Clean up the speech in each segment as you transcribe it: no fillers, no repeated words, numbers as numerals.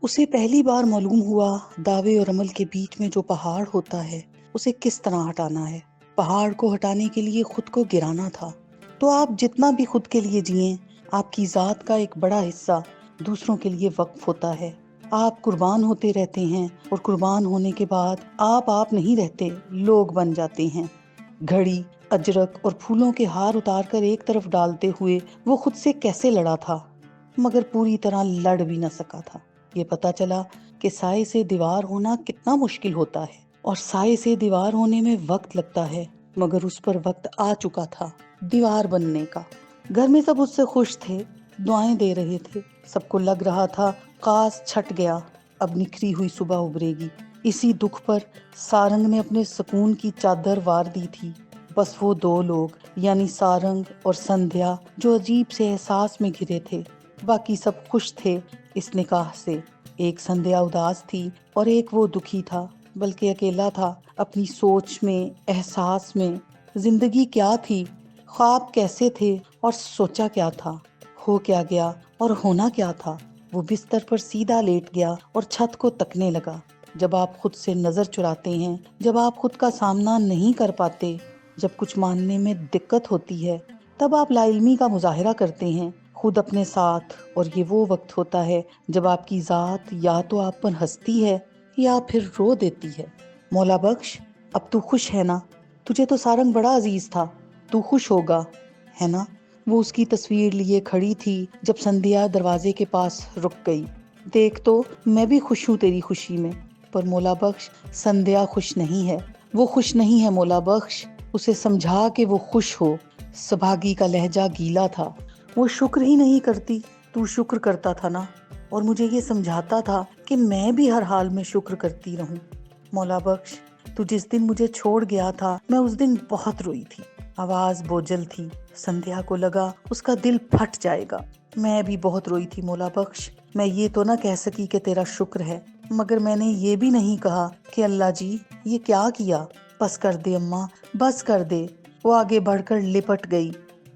اسے پہلی بار معلوم ہوا دعوے اور عمل کے بیچ میں جو پہاڑ ہوتا ہے اسے کس طرح ہٹانا ہے۔ پہاڑ کو ہٹانے کے لیے خود کو گرانا تھا۔ تو آپ جتنا بھی خود کے لیے جئیں، آپ کی ذات کا ایک بڑا حصہ دوسروں کے لیے وقف ہوتا ہے۔ آپ قربان ہوتے رہتے ہیں اور قربان ہونے کے بعد آپ نہیں رہتے، لوگ بن جاتے ہیں۔ گھڑی، اجرک اور پھولوں کے ہار اتار کر ایک طرف ڈالتے ہوئے وہ خود سے کیسے لڑا تھا، مگر پوری طرح لڑ بھی نہ سکا تھا۔ یہ پتا چلا کہ سائے سے دیوار ہونا کتنا مشکل ہوتا ہے، اور سائے سے دیوار ہونے میں وقت لگتا ہے، مگر اس پر وقت آ چکا تھا دیوار بننے کا۔ گھر میں سب اس سے خوش تھے، دعائیں دے رہے تھے۔ سب کو لگ رہا تھا کاش چھٹ گیا، اب نکھری ہوئی صبح ابھرے گی۔ اسی دکھ پر سارنگ نے اپنے سکون کی چادر وار دی تھی۔ بس وہ دو لوگ یعنی سارنگ اور سندھیا جو عجیب سے احساس میں گھرے تھے، باقی سب خوش تھے اس نکاح سے۔ ایک سندھیا اداس تھی اور ایک وہ دکھی تھا، بلکہ اکیلا تھا اپنی سوچ میں، احساس میں۔ زندگی کیا تھی، خواب کیسے تھے اور سوچا کیا تھا، ہو کیا گیا اور ہونا کیا تھا۔ وہ بستر پر سیدھا لیٹ گیا اور چھت کو تکنے لگا۔ جب آپ خود سے نظر چراتے ہیں، جب آپ خود کا سامنا نہیں کر پاتے، جب کچھ ماننے میں دقت ہوتی ہے، تب آپ لا علمی کا مظاہرہ کرتے ہیں خود اپنے ساتھ، اور یہ وہ وقت ہوتا ہے جب آپ کی ذات یا تو آپ پر ہنستی ہے یا پھر رو دیتی ہے۔ مولا بخش، اب تو خوش ہے نا؟ تجھے تو سارنگ بڑا عزیز تھا، تو خوش ہوگا ہے نا؟ وہ اس کی تصویر لیے کھڑی تھی جب سندھیا دروازے کے پاس رک گئی۔ دیکھ تو میں بھی خوش ہوں تیری خوشی میں، پر مولا بخش سندھیا خوش نہیں ہے، وہ خوش نہیں ہے مولا بخش، اسے سمجھا کہ وہ خوش ہو۔ سبھاگی کا لہجہ گیلا تھا۔ وہ شکر ہی نہیں کرتی، تو شکر کرتا تھا نا، اور مجھے یہ سمجھاتا تھا کہ میں بھی ہر حال میں شکر کرتی رہوں۔ مولا بخش، تو جس دن مجھے چھوڑ گیا تھا میں اس دن بہت روئی تھی، آواز بوجھل تھی۔ سندھیا کو لگا اس کا دل پھٹ جائے گا۔ میں بھی بہت روئی تھی مولا بخش، میں یہ تو نہ کہہ سکی کہ تیرا شکر ہے، مگر میں نے یہ بھی نہیں کہا کہ اللہ جی یہ کیا کیا۔ بس کر دے اماں، بس کر دے۔ وہ آگے بڑھ کر لپٹ گئی۔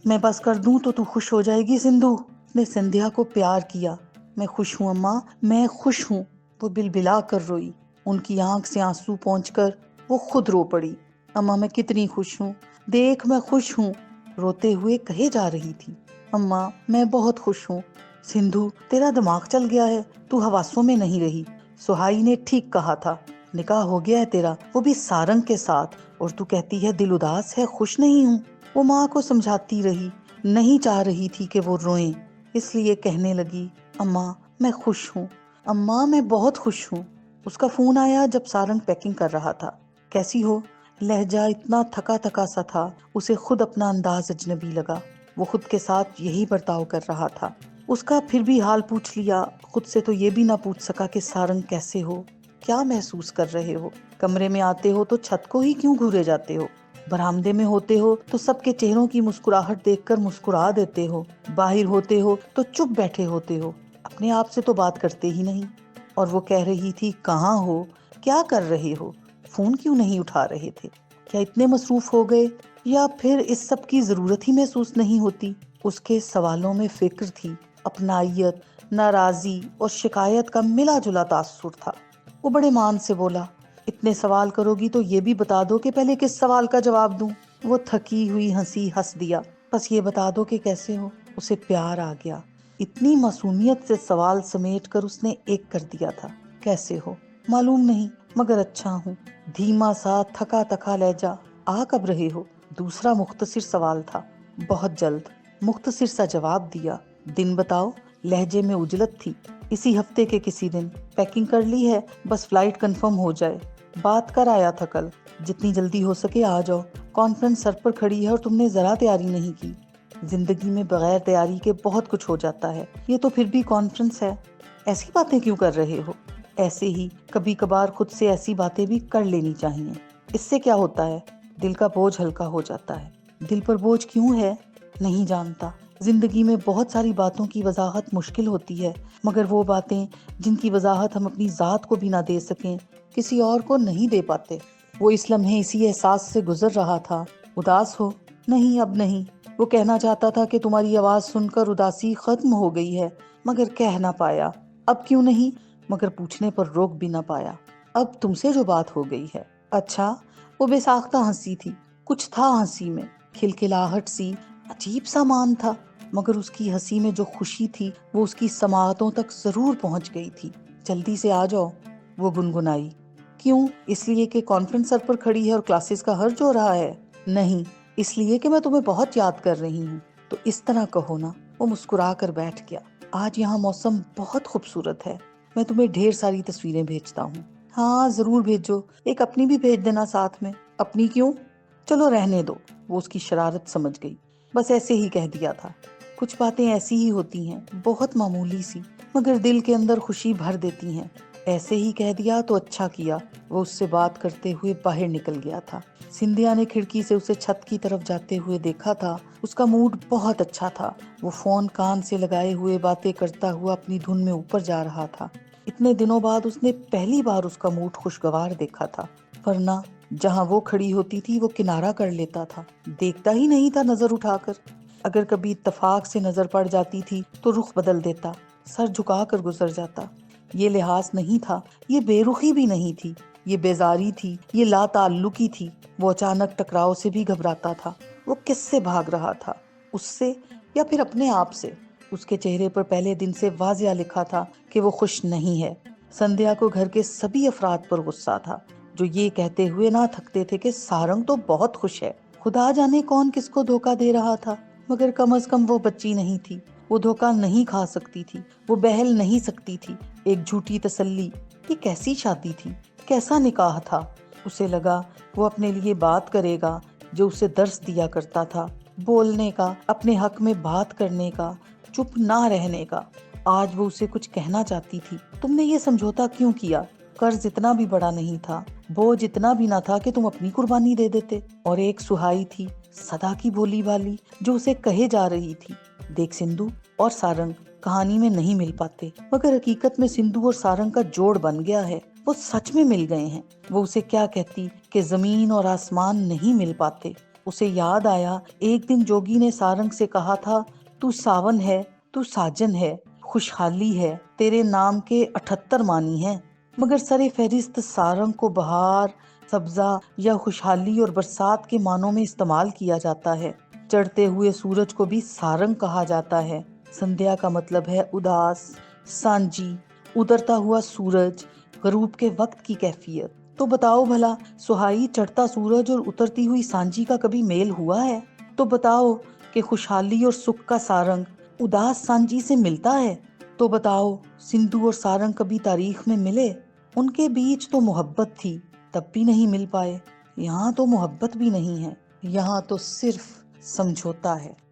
میں بس کر دوں تو خوش ہو جائے گی سندھو؟ نے سندھیا کو پیار کیا۔ میں خوش ہوں اماں، میں خوش ہوں۔ وہ بلبلا کر روئی۔ ان کی آنکھ سے آنسو پہنچ کر وہ خود رو پڑی۔ اماں میں کتنی خوش ہوں، دیکھ میں خوش ہوں، روتے ہوئے کہے جا رہی تھی۔ اماں میں بہت خوش ہوں۔ سندھو تیرا دماغ چل گیا ہے، تو حواسوں میں نہیں رہی۔ سہائی نے ٹھیک کہا تھا، نکاح ہو گیا ہے تیرا، وہ بھی سارنگ کے ساتھ، اور تو کہتی ہے دل اداس ہے، خوش نہیں ہوں۔ وہ ماں کو سمجھاتی رہی، نہیں چاہ رہی تھی کہ وہ روئیں، اس لیے کہنے لگی، اماں میں خوش ہوں، اماں میں بہت خوش ہوں۔ اس کا فون آیا جب سارنگ پیکنگ کر رہا تھا۔ کیسی ہو؟ لہجہ اتنا تھکا تھکا سا تھا، اسے خود اپنا انداز اجنبی لگا۔ وہ خود کے ساتھ یہی برتاؤ کر رہا تھا۔ اس کا پھر بھی حال پوچھ لیا، خود سے تو یہ بھی نہ پوچھ سکا کہ سارنگ کیسے ہو، کیا محسوس کر رہے ہو؟ کمرے میں آتے ہو تو چھت کو ہی کیوں گھورے جاتے ہو؟ برآمدے میں ہوتے ہو تو سب کے چہروں کی مسکراہٹ دیکھ کر مسکرا دیتے ہو، باہر ہوتے ہو تو چپ بیٹھے ہوتے ہو، اپنے آپ سے تو بات کرتے ہی نہیں۔ اور وہ کہہ رہی تھی، کہاں ہو، کیا کر رہے ہو، فون کیوں نہیں اٹھا رہے تھے؟ کیا اتنے مصروف ہو گئے، یا پھر اس سب کی ضرورت ہی محسوس نہیں ہوتی؟ اس کے سوالوں میں فکر تھی، اپنائیت، ناراضی اور شکایت کا ملا جلا تاثر تھا۔ وہ بڑے مان سے بولا، اتنے سوال کرو گی تو یہ بھی بتا دو کہ پہلے کس سوال کا جواب دوں؟ وہ تھکی ہوئی ہنسی ہنس دیا، بس یہ بتا دو کہ کیسے ہو۔ اسے پیار آ گیا، اتنی معصومیت سے سوال سمیٹ کر اس نے ایک کر دیا تھا، کیسے ہو؟ معلوم نہیں، مگر اچھا ہوں۔ دھیما سا تھکا تھکا لہجہ، آ کب رہے ہو؟ دوسرا مختصر سوال تھا، بہت جلد۔ مختصر سا جواب دیا، دن بتاؤ۔ لہجے میں اجلت تھی، اسی ہفتے کے کسی دن۔ پیکنگ کر لی ہے، بس فلائٹ کنفرم ہو جائے۔ بات کر آیا تھا کل، جتنی جلدی ہو سکے آ جاؤ۔ کانفرنس سر پر کھڑی ہے اور تم نے ذرا تیاری نہیں کی۔ زندگی میں بغیر تیاری کے بہت کچھ ہو جاتا ہے، یہ تو پھر بھی کانفرنس ہے۔ ایسی باتیں کیوں کر رہے ہو؟ ایسے ہی کبھی کبھار خود سے ایسی باتیں بھی کر لینی چاہیے، اس سے کیا ہوتا ہے، دل کا بوجھ ہلکا ہو جاتا ہے۔ دل پر بوجھ کیوں ہے؟ نہیں جانتا۔ زندگی میں بہت ساری باتوں کی وضاحت مشکل ہوتی ہے، مگر وہ باتیں جن کی وضاحت ہم اپنی ذات کو بھی نہ دے سکیں، کسی اور کو نہیں دے پاتے۔ وہ اس لمحے اسی احساس سے گزر رہا تھا۔ اداس ہو؟ نہیں، اب نہیں۔ وہ کہنا چاہتا تھا کہ تمہاری آواز سن کر اداسی ختم ہو گئی ہے، مگر کہہ نہ پایا۔ اب کیوں نہیں؟ مگر پوچھنے پر روک بھی نہ پایا۔ اب تم سے جو بات ہو گئی ہے۔ اچھا، وہ بے ساختہ ہنسی تھی، کچھ تھا ہنسی میں، کھلکھلاہٹ سی، عجیب سا مان تھا، مگر اس کی ہنسی میں جو خوشی تھی وہ اس کی سماعتوں تک ضرور پہنچ گئی تھی۔ جلدی سے آ جاؤ، وہ گنگنائی۔ کیوں؟ اس لیے کہ کانفرنس سر پر کھڑی ہے اور کلاسز کا حرج ہو رہا ہے؟ نہیں، اس لیے کہ میں تمہیں بہت یاد کر رہی ہوں۔ تو اس طرح کہو نا۔ وہ مسکرا کر بیٹھ گیا۔ آج یہاں موسم بہت خوبصورت ہے، میں تمہیں ڈھیر ساری تصویریں بھیجتا ہوں۔ ہاں ضرور بھیجو، ایک اپنی بھی بھیج دینا ساتھ میں۔ اپنی کیوں؟ چلو رہنے دو، وہ اس کی شرارت سمجھ گئی۔ بس ایسے ہی کہہ دیا تھا، کچھ باتیں ایسی ہی ہوتی ہیں، بہت معمولی سی، مگر دل کے اندر خوشی بھر دیتی ہیں۔ ایسے ہی کہہ دیا تو اچھا کیا۔ وہ اس سے بات کرتے ہوئے باہر نکل گیا تھا۔ سندھیا نے کھڑکی سے اسے چھت کی طرف جاتے ہوئے دیکھا تھا۔ اس کا موڈ بہت اچھا تھا۔ وہ فون کان سے لگائے ہوئے باتیں کرتا ہوا اپنی دھن میں اوپر جا رہا تھا۔ اتنے دنوں بعد اس نے پہلی بار اس کا موڈ خوشگوار دیکھا تھا، ورنہ جہاں وہ کھڑی ہوتی تھی وہ کنارہ کر لیتا تھا، دیکھتا ہی نہیں تھا نظر اٹھا کر۔ اگر کبھی اتفاق سے نظر پڑ جاتی تھی تو رخ بدل دیتا، سر جھکا کر گزر جاتا۔ یہ لحاظ نہیں تھا، یہ بے رخی بھی نہیں تھی، یہ بیزاری تھی، یہ لا تعلقی تھی۔ وہ اچانک ٹکراؤ سے بھی گھبراتا تھا۔ وہ کس سے بھاگ رہا تھا؟ اس سے یا پھر اپنے آپ سے؟ اس کے چہرے پر پہلے دن سے واضح لکھا تھا کہ وہ خوش نہیں ہے۔ سندھیا کو گھر کے سبھی افراد پر غصہ تھا، جو یہ کہتے ہوئے نہ تھکتے تھے کہ سارنگ تو بہت خوش ہے۔ خدا جانے کون کس کو دھوکہ دے رہا تھا، مگر کم از کم وہ بچی نہیں تھی، وہ دھوکہ نہیں کھا سکتی تھی، وہ بہل نہیں سکتی تھی۔ ایک جھوٹی تسلی، یہ کیسی شادی تھی، کیسا نکاح تھا؟ اسے لگا وہ اپنے لیے بات کرے گا جو اسے درس دیا کرتا تھا، بولنے کا، اپنے حق میں بات کرنے کا، چپ نہ رہنے کا۔ آج وہ اسے کچھ کہنا چاہتی تھی۔ تم نے یہ سمجھوتا کیوں کیا؟ قرض اتنا بھی بڑا نہیں تھا، بوجھ اتنا بھی نہ تھا کہ تم اپنی قربانی دے دیتے۔ اور ایک سہائی تھی، صدا کی بولی والی، جو اسے کہے جا رہی تھی، دیکھ سندھو اور سارنگ کہانی میں نہیں مل پاتے، مگر حقیقت میں سندھو اور سارنگ کا جوڑ بن گیا ہے، وہ سچ میں مل گئے ہیں۔ وہ اسے کیا کہتی کہ زمین اور آسمان نہیں مل پاتے۔ اسے یاد آیا ایک دن جوگی نے سارنگ سے کہا تھا، تو ساون ہے، تو ساجن ہے، خوشحالی ہے، تیرے نام کے 78 معنی ہیں، مگر سر فہرست سارنگ کو بہار، سبزہ یا خوشحالی اور برسات کے معنوں میں استعمال کیا جاتا ہے۔ چڑھتے ہوئے سورج کو بھی سارنگ کہا جاتا ہے۔ سندھیا کا مطلب ہے اداس، سانجی، اترتا ہوا سورج، غروب کے وقت کی کیفیت۔ تو بتاؤ بھلا، سہائی چڑھتا سورج اور اترتی ہوئی سانجی کا کبھی میل ہوا ہے؟ تو بتاؤ کہ خوشحالی اور سکھ کا سارنگ اداس سانجی سے ملتا ہے؟ تو بتاؤ سندھو اور سارنگ کبھی تاریخ میں ملے؟ ان کے بیچ تو محبت تھی، تب بھی نہیں مل پائے۔ یہاں تو محبت بھی نہیں ہے، یہاں تو صرف سمجھوتا ہے۔